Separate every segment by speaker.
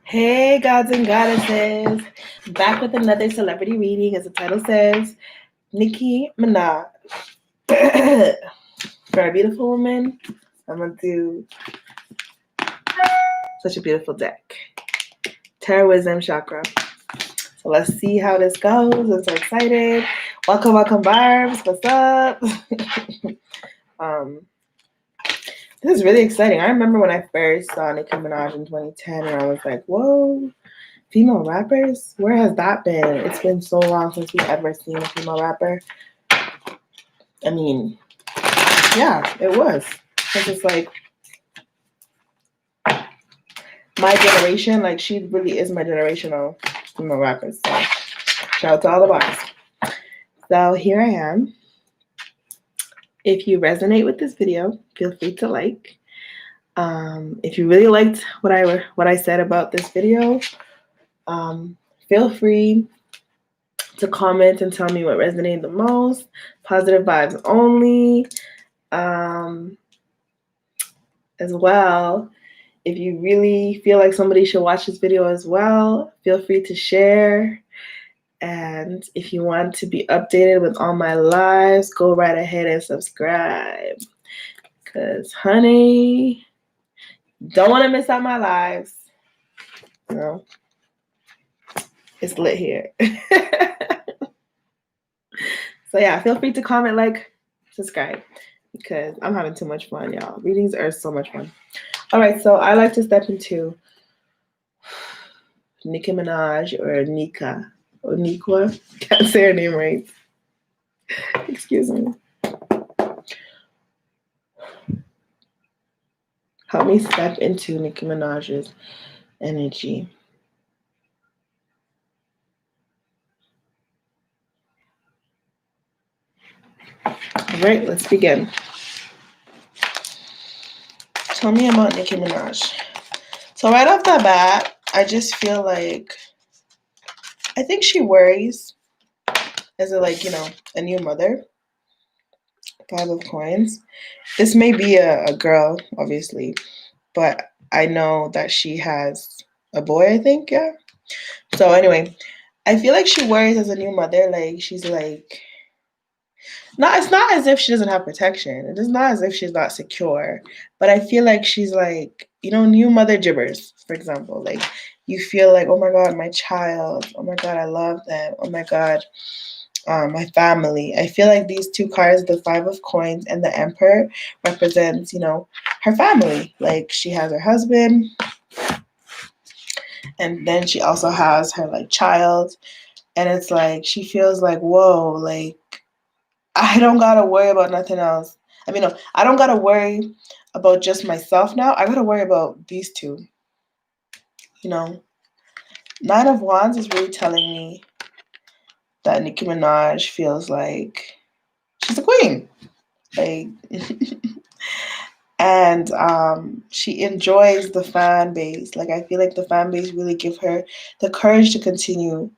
Speaker 1: Hey, gods and goddesses. Back with another celebrity reading, as the title says. Nicki Minaj. For a beautiful woman, I'm going to do such a beautiful deck. Tarot Wisdom Chakra. So let's see how this goes. I'm so excited. Welcome, Barbs. What's up? This is really exciting. I remember when I first saw Nicki Minaj in 2010, and I was like, whoa. Female rappers? Where has that been? It's been so long since we've ever seen a female rapper. I mean, yeah, it was. Because it's like my generation, like she really is my generational female rapper. So shout out to all the bars. So here I am. If you resonate with this video, feel free to like. If you really liked what I said about this video, feel free to comment and tell me what resonated the most. Positive vibes only. As well, if you really feel like somebody should watch this video as well, feel free to share. And if you want to be updated with all my lives, go right ahead and subscribe. Because, honey, don't want to miss out my lives. You know, it's lit here. So yeah, feel free to comment, like, subscribe, because I'm having too much fun, y'all. Readings are so much fun. All right, so I like to step into Nicki Minaj or Nika or Nikwa. Can't say her name right. Excuse me. Help me step into Nicki Minaj's energy. All right, let's begin. Tell me about Nicki Minaj. So right off the bat, I just feel like I think she worries as a new mother. 5 of coins. This may be a girl, obviously, but I know that she has a boy, I think, yeah. So anyway, I feel like she worries as a new mother, like she's like, it's not as if she doesn't have protection. It is not as if she's not secure. But I feel like she's like, new mother gibbers, for example. Like you feel like, oh my God, my child. Oh my God, I love them. Oh my God, my family. I feel like these 2 cards, the 5 of coins and the Emperor, represents, her family. Like she has her husband, and then she also has her like child. And it's like she feels like, whoa, like I don't gotta worry about nothing else. I mean, no, I don't gotta worry about just myself now. I gotta worry about these 2. 9 of Wands is really telling me that Nicki Minaj feels like she's a queen. Like and she enjoys the fan base. Like I feel like the fan base really give her the courage to continue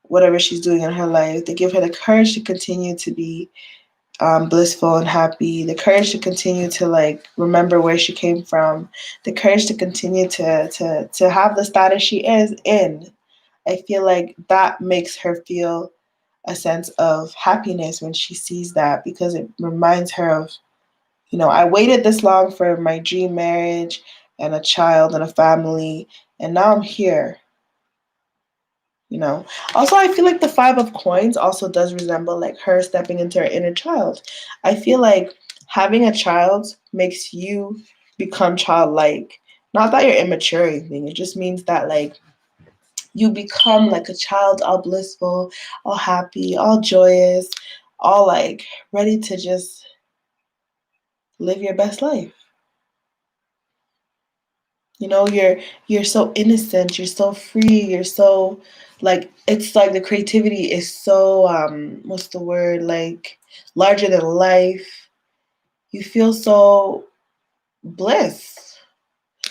Speaker 1: whatever she's doing in her life. They give her the courage to continue to be blissful and happy, the courage to continue to like remember where she came from, the courage to continue to have the status she is in. I feel like that makes her feel a sense of happiness when she sees that, because it reminds her of, I waited this long for my dream marriage and a child and a family, and now I'm here. Also, I feel like the 5 of coins also does resemble like her stepping into her inner child. I feel like having a child makes you become childlike. Not that you're immature or anything. It just means that like you become like a child, all blissful, all happy, all joyous, all like ready to just live your best life. You're so innocent, you're so free, you're so like, it's like the creativity is so what's the word, like larger than life. You feel so bliss.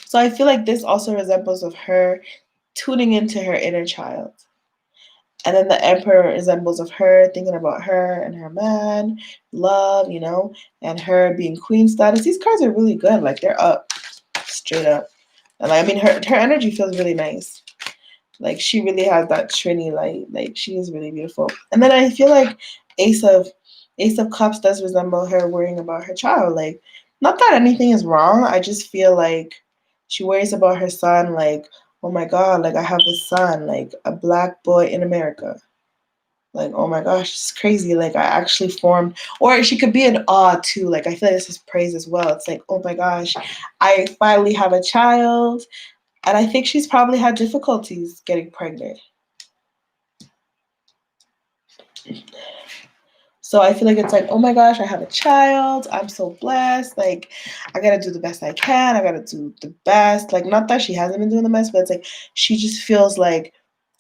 Speaker 1: So I feel like this also resembles of her tuning into her inner child. And then the Emperor resembles of her thinking about her and her man, love, and her being queen status. These cards are really good. Like they're up, straight up. And I mean, her energy feels really nice. Like she really has that Trini light. Like she is really beautiful. And then I feel like Ace of Ace of Cups does resemble her worrying about her child. Like, not that anything is wrong. I just feel like she worries about her son. Like, oh my God, like I have a son, like a black boy in America. Like, oh my gosh, it's crazy. Like I actually formed, or she could be in awe too. Like I feel like this is praise as well. It's like, oh my gosh, I finally have a child. And I think she's probably had difficulties getting pregnant. So I feel like it's like, oh my gosh, I have a child. I'm so blessed. Like, I gotta do the best I can. I gotta do the best. Like, not that she hasn't been doing the best, but it's like she just feels like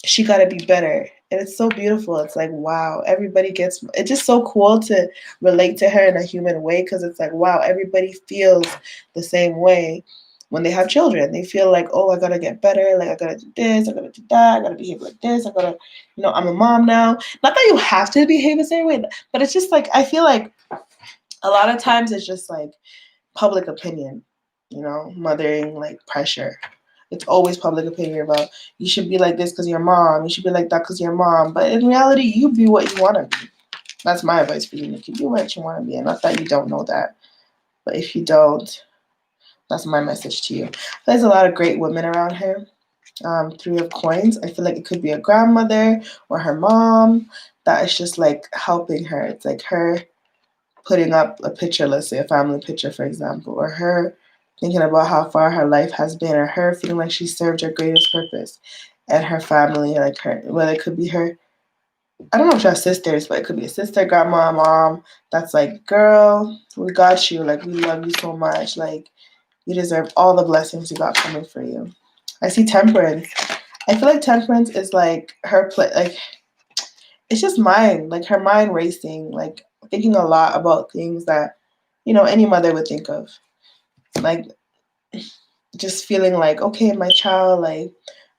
Speaker 1: she gotta be better. And it's so beautiful. It's like, wow, everybody gets it's just so cool to relate to her in a human way because it's like, wow, everybody feels the same way when they have children. They feel like, oh, I gotta get better, like I gotta do this, I gotta do that, I gotta behave like this, I gotta, I'm a mom now. Not that you have to behave the same way, but it's just like I feel like a lot of times it's just like public opinion, mothering like pressure. It's always public opinion about you should be like this because you're mom, you should be like that because you're mom. But in reality, you be what you want to be. That's my advice for you, Nikki. Be what you want to be. And not that you don't know that, but if you don't, that's my message to you. There's a lot of great women around her. Three of Coins. I feel like it could be a grandmother or her mom that is just like helping her. It's like her putting up a picture, let's say a family picture, for example, or her thinking about how far her life has been, or her feeling like she served her greatest purpose and her family, like her, whether it could be her, I don't know if she has sisters, but it could be a sister, grandma, mom, that's like, girl, we got you, like, we love you so much, like, you deserve all the blessings you got coming for you. I see Temperance. I feel like Temperance is like her like it's just mind, like her mind racing, like thinking a lot about things that, any mother would think of. Like just feeling like, okay, my child, like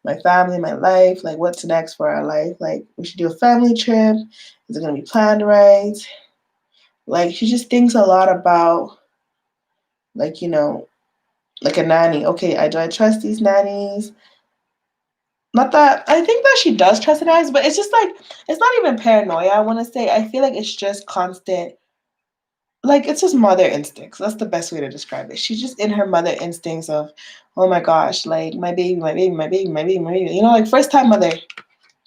Speaker 1: my family, my life, like what's next for our life? Like we should do a family trip. Is it gonna be planned right? Like she just thinks a lot about like, like a nanny. Okay, do I trust these nannies? Not that I think that she does trust the nannies, but it's just like it's not even paranoia, I wanna say. I feel like it's just constant, like it's just mother instincts. That's the best way to describe it. She's just in her mother instincts of, oh my gosh, like my baby, my baby, my baby, my baby, my baby. Like first time mother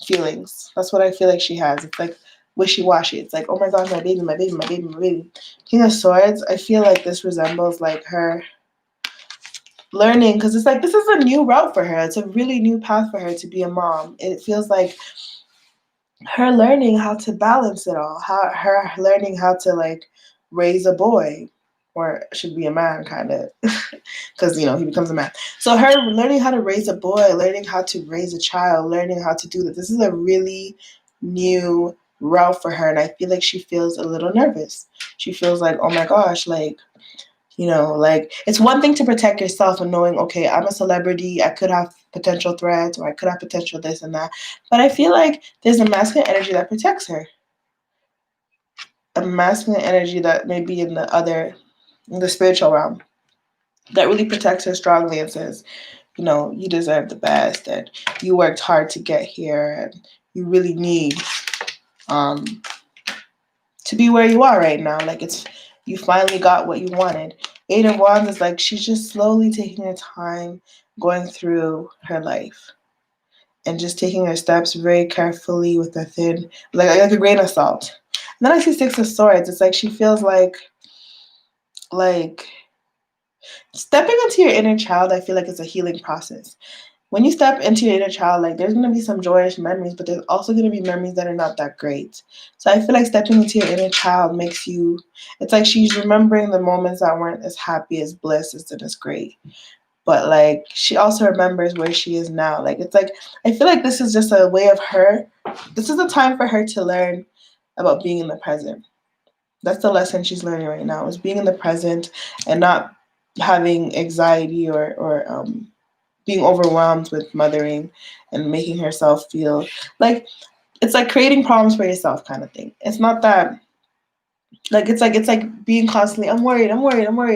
Speaker 1: feelings. That's what I feel like she has. It's like wishy washy. It's like, oh my gosh, my baby, my baby, my baby, my baby. King of Swords. I feel like this resembles like her learning because it's like this is a new route for her. It's a really new path for her to be a mom. It feels like her learning how to balance it all, her learning how to like raise a boy, or should be a man kind of, because he becomes a man. So her learning how to raise a boy, learning how to raise a child, learning how to do that. This is a really new route for her, and I feel like she feels a little nervous. She feels like, oh my gosh, like like it's one thing to protect yourself and knowing, okay, I'm a celebrity, I could have potential threats or I could have potential this and that. But I feel like there's a masculine energy that protects her. A masculine energy that may be in the spiritual realm that really protects her strongly and says, you deserve the best and you worked hard to get here and you really need um to be where you are right now. Like you finally got what you wanted. Eight of Wands is like she's just slowly taking her time going through her life and just taking her steps very carefully with a thin, like a grain of salt. And then I see Six of Swords. It's like she feels like stepping into your inner child. I feel like it's a healing process. When you step into your inner child, like there's going to be some joyous memories, but there's also going to be memories that are not that great. So I feel like stepping into your inner child makes you, it's like she's remembering the moments that weren't as happy, as bliss, as great. But like she also remembers where she is now. Like it's like, I feel like this is just a way of her. This is a time for her to learn about being in the present. That's the lesson she's learning right now, is being in the present and not having anxiety or being overwhelmed with mothering and making herself feel like it's like creating problems for yourself kind of thing. It's not that like it's like being constantly I'm worried,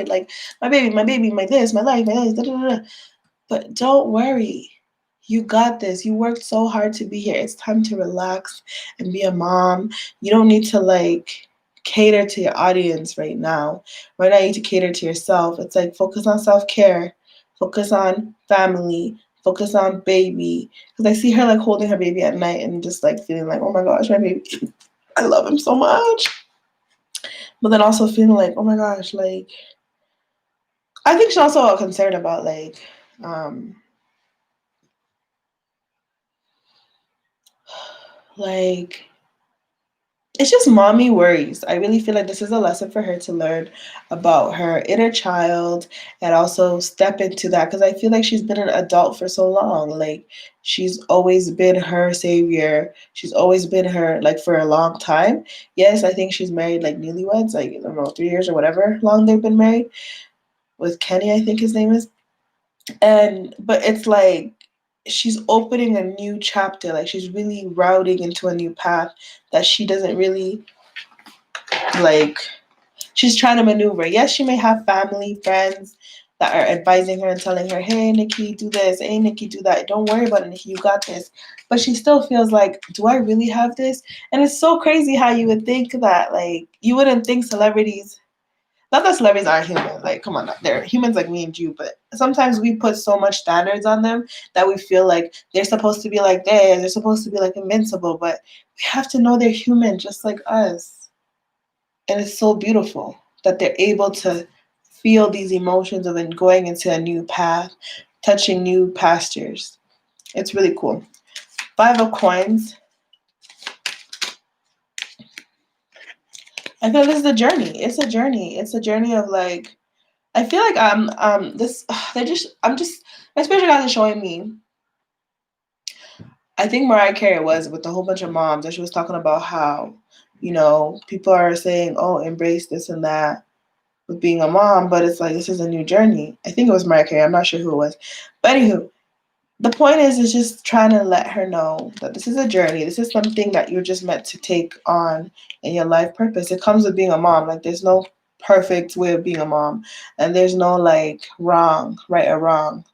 Speaker 1: like my baby, my this, my life, da, da, da. But don't worry. You got this. You worked so hard to be here. It's time to relax and be a mom. You don't need to like cater to your audience right now. Right now, you need to cater to yourself. It's like focus on self care, focus on family, focus on baby. Because I see her like holding her baby at night and just like feeling like, oh my gosh, my baby, I love him so much. But then also feeling like, oh my gosh, like, I think she's also concerned about um, like it's just mommy worries. I really feel like this is a lesson for her to learn about her inner child and also step into that because I feel like she's been an adult for so long. Like she's always been her savior. She's always been her like for a long time. Yes, I think she's married like newlyweds, like I don't know, 3 years or whatever long they've been married with Kenny, I think his name is. And but it's like she's opening a new chapter. Like she's really routing into a new path that she doesn't really like she's trying to maneuver. Yes, she may have family, friends that are advising her and telling her, hey, Nikki, do this. Hey, Nikki, do that. Don't worry about it, Nikki. You got this. But she still feels like, do I really have this? And it's so crazy how you would think that, like, you wouldn't think celebrities, not that celebrities aren't human. Like, come on, they're humans like me and you. But sometimes we put so much standards on them that we feel like they're supposed to be like this. They're supposed to be like invincible. But we have to know they're human just like us. And it's so beautiful that they're able to feel these emotions of going into a new path, touching new pastures. It's really cool. Five of Coins. I feel like this is a journey. It's a journey. It's a journey of like I feel like this they're just I'm just my spiritual guys are showing me. I think Mariah Carey was with a whole bunch of moms and she was talking about how, people are saying, oh, embrace this and that with being a mom, but it's like this is a new journey. I think it was Mariah Carey. I'm not sure who it was. But anywho, the point is just trying to let her know that this is a journey. This is something that you're just meant to take on in your life purpose. It comes with being a mom. Like there's no perfect way of being a mom. And there's no like wrong, right or wrong.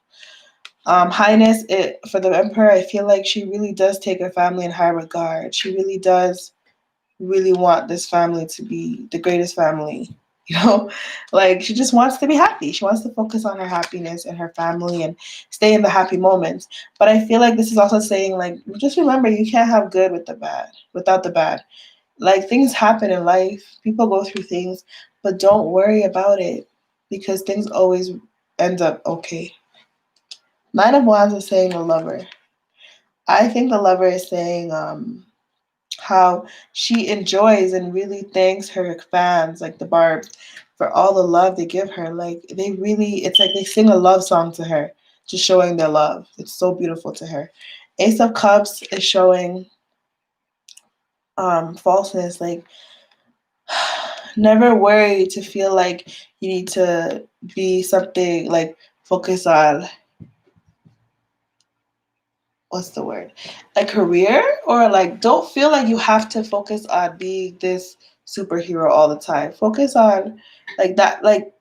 Speaker 1: Highness, it for the emperor, I feel like she really does take her family in high regard. She really does really want this family to be the greatest family. You know, like she just wants to be happy. She wants to focus on her happiness and her family and stay in the happy moments. But I feel like this is also saying, like, just remember you can't have good with the bad, without the bad. Like things happen in life, people go through things, but don't worry about it because things always end up okay. Nine of Wands is saying the lover. I think the lover is saying, how she enjoys and really thanks her fans, like the Barbs, for all the love they give her. Like they really, it's like they sing a love song to her, just showing their love. It's so beautiful to her. Ace of Cups is showing falseness, like never worry to feel like you need to be something like focus on what's the word like career or like don't feel like you have to focus on being this superhero all the time. Focus on like that, like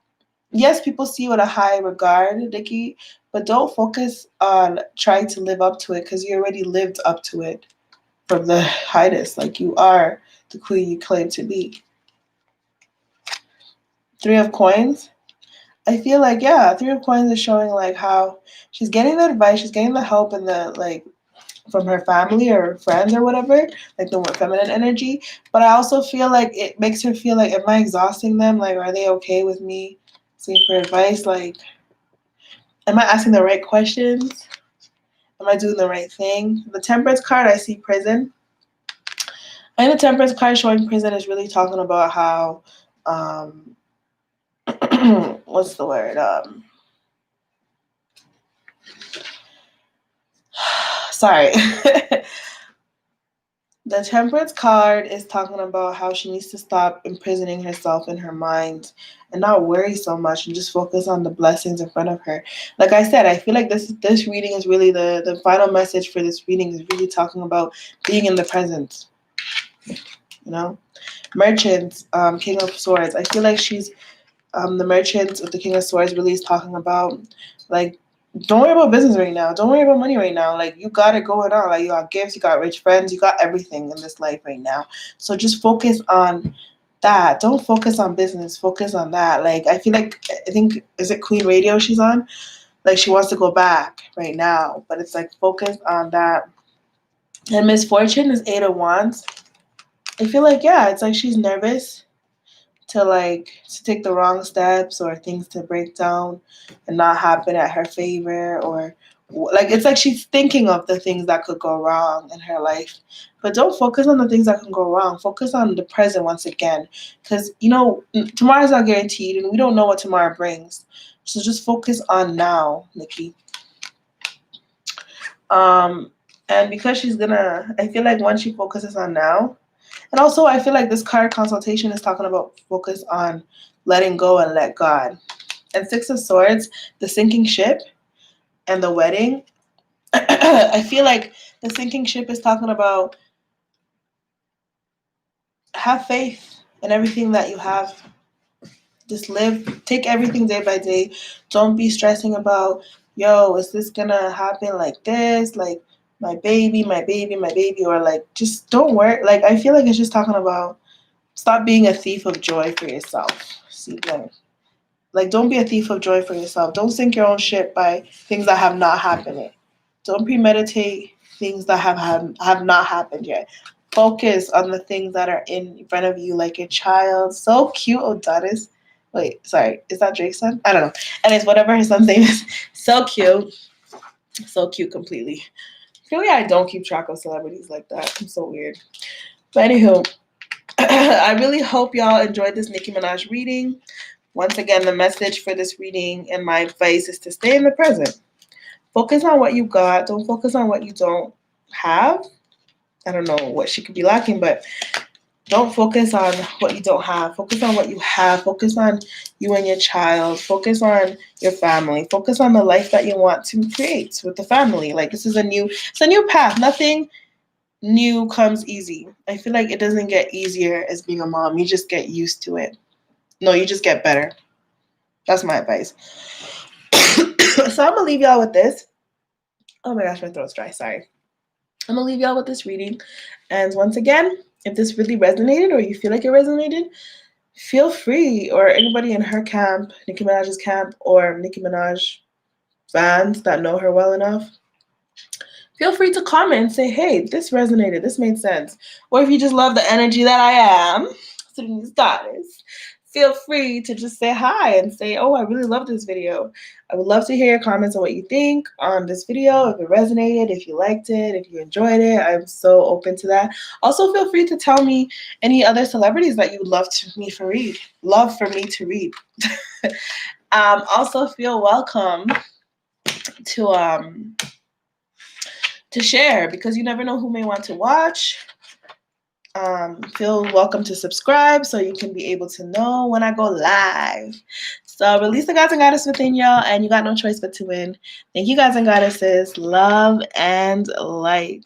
Speaker 1: yes, people see you in a high regard, Nikki, but don't focus on trying to live up to it because you already lived up to it from the highest. Like you are the queen you claim to be. Three of Coins, I feel like, yeah, Three of Coins is showing like how she's getting the advice, she's getting the help and the like from her family or friends or whatever, like the more feminine energy. But I also feel like it makes her feel like, am I exhausting them? Like, are they okay with me asking for advice? Like, am I asking the right questions? Am I doing the right thing? The Temperance card, I see prison. And the Temperance card showing prison is really talking about how, what's the word? Sorry. The Temperance card is talking about how she needs to stop imprisoning herself in her mind and not worry so much and just focus on the blessings in front of her. Like I said, I feel like this reading is really the final message for this reading is really talking about being in the present. You know, Merchant, King of Swords. I feel like she's the Merchant with the King of Swords really is talking about like don't worry about business right now. Don't worry about money right now. Like, you got it going on. Like, you got gifts, you got rich friends, you got everything in this life right now. So just focus on that. Don't focus on business. Focus on that. Like, I feel like, I think, is it Queen Radio she's on? Like, she wants to go back right now. But it's like, focus on that. And misfortune is 8 of Wands. I feel like, yeah, it's like she's nervous to take the wrong steps, or things to break down and not happen at her favor, or like, it's like she's thinking of the things that could go wrong in her life. But don't focus on the things that can go wrong. Focus on the present once again, because tomorrow's not guaranteed, and we don't know what tomorrow brings. So just focus on now, Nikki. And because I feel like once she focuses on now, and also I feel like this card consultation is talking about focus on letting go and let God. And 6 of Swords, the sinking ship and the wedding. I feel like the sinking ship is talking about have faith in everything that you have. Just take everything day by day. Don't be stressing about, yo, is this gonna happen like this? Like, my baby, my baby, my baby, or like, just don't worry. Like, I feel like it's just talking about stop being a thief of joy for yourself. See, like, don't be a thief of joy for yourself. Don't sink your own ship by things that have not happened yet. Don't premeditate things that have not happened yet. Focus on the things that are in front of you, like your child. So cute, Odanis. Wait, sorry, is that Drake's son? I don't know. And it's whatever his son's name is. So cute. So cute completely. Really, I don't keep track of celebrities like that. I'm so weird. But anywho, I really hope y'all enjoyed this Nicki Minaj reading. Once again, the message for this reading and my advice is to stay in the present. Focus on what you got. Don't focus on what you don't have. I don't know what she could be lacking, but don't focus on what you don't have. Focus on what you have. Focus on you and your child. Focus on your family. Focus on the life that you want to create with the family. Like, it's a new path. Nothing new comes easy. I feel like it doesn't get easier as being a mom. You just get used to it. No, you just get better. That's my advice. So I'm gonna leave y'all with this. Oh my gosh, my throat's dry. Sorry. I'm gonna leave y'all with this reading. And once again, if this really resonated or you feel like it resonated, feel free, or anybody in her camp, Nicki Minaj's camp, or Nicki Minaj fans that know her well enough, feel free to comment and say, hey, this resonated, this made sense. Or if you just love the energy that I am, Sudanese goddess, feel free to just say hi and say, oh, I really love this video. I would love to hear your comments on what you think on this video, if it resonated, if you liked it, if you enjoyed it. I'm so open to that. Also, feel free to tell me any other celebrities that you would love for me to read. Also, feel welcome to share, because you never know who may want to watch. Feel welcome to subscribe so you can be able to know when I go live. So release the gods and goddess within y'all, and you got no choice but to win. Thank you, gods and goddesses. Love and light.